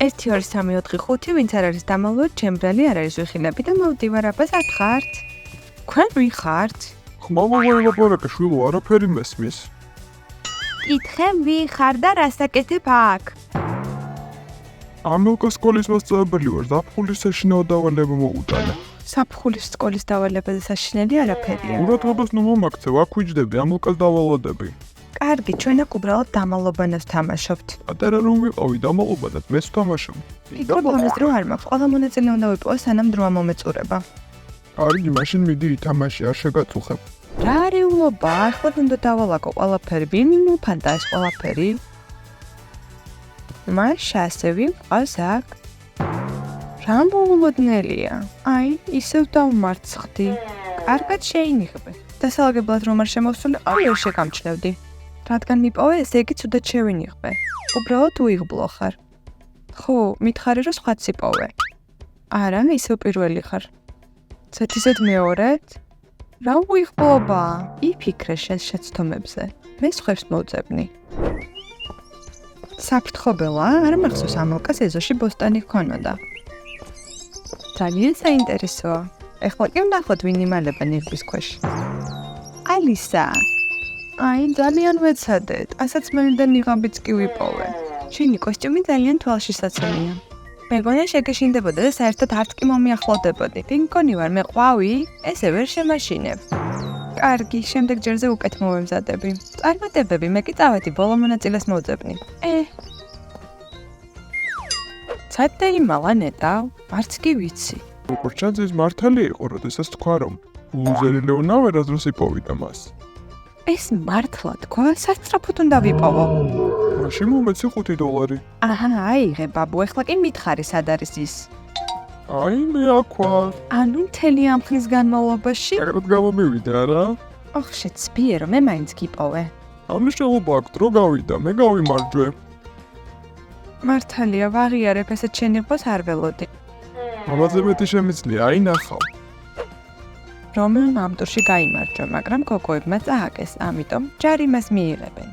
1 2 3 4 5 ვინც არ არის დამალულად ჩემბრალი არ არის ვიხილები და მოვდივარ აბას არ ხართ თქვენ ვიხართ ხმამაღალაპარაკე შვილო არაფერი მესმის კითხე ვიხარ და რასაკეთებ აქ ამილკა სკოლის მასწავლებელი ვარ ზაფხულის საშინაო დავალება მოუტანა საფხულის სკოლის დავალებაზე საშინელი არაფერია ყურადღებას ნუ მომაქცევ აქ ვიჯდები ამილკას დავალოდები კარგი ჩვენ აქ უბრალოდ დამალობანას თამაშობთ ატარა რომ ვიყავი დამალობანად მეც ვთამაშობ იქ ამას დრო არ მაქვს ყველა მონაწილე უნდა ვიპოვო სანამ დროა მომეწურება კარგი მაშინ მიდი ითამაში არ შეგაწუხებ რა რეულობა ახლა უნდა დავალაგო ყველაფერი ვინ მოფანტა ეს ყველაფერი მაშა ასე ვიყავს აქ რა მოულოდნელია აი ისევ დავმარცხდი კარგად შეინიღე დასალაგებლად რომ არ შემოვსულიყავი ვერ შეგამჩნევდი რადგან მიპოვე ესე იგი ცუდად შევინიღე უბრალოდ უიღბლო ხარ ხო მითხარი რომ სხვაც იპოვე არა ისევ პირველი ხარ ცეთისად მეორედ რა უიღბლობა იფიქრე შენ შეცდომებზე მე სხვებს მოვძებნი საფრთხობელა არ მახსოვს ამილკას ეზოში ბოსტანი ჰქონოდა ძალიან საინტერესოა ეხლა კი ვნახოთ ვინ იმალება ნიღბის ქვეშ ალისა აი ძალიან ვეცადეთ ასაც მე და ნიღაბიც კი ვიპოვე შენი კოსტიუმი ძალიან თვალშისაცემია მეგონა შეგეშინდებოდა და საერთოდ არც კი მომიახლოვდებოდი ვინ მგონი ვარ მე ყვავი ესე ვერ შემაშინებ კარგი შემდეგ ჯერზე უკეთ მოვემზადები წარმატებები მე კი წავედი ბოლო მონაწილეს მოვძებნი ცადე იმალა ნეტა არც კი ვიცი როგორც ჩანს ეს მართალი იყო როდესაც თქვა რომ ლუზერი ლეონა ვერასდროს იპოვიდა მას ეს მართლა თქვა სასწრაფოდ უნდა ვიპოვო მაშინ მომეცი $5 აჰა აიღე ბაბუ ეხლა კი მითხარი სად არის ის აი მე აქ ვარ ანუ მთელი ამ ხნის განმავლობაში ეგრეთ გამომივიდა რა ოხ შეცბიერო მე მაინც გიპოვე ამიშელობა აქ დრო გავიდა მე გავიმარჯვე მართალია ვაღიარებ ესეთ შენიღბას არ ველოდი ამაზე მეტი შემიძლია აი ნახავ რომელმა ამ ტურში გაიმარჯვა მაგრამ გოგოებმა წააგეს ამიტომ ჯარიმას მიიღებენ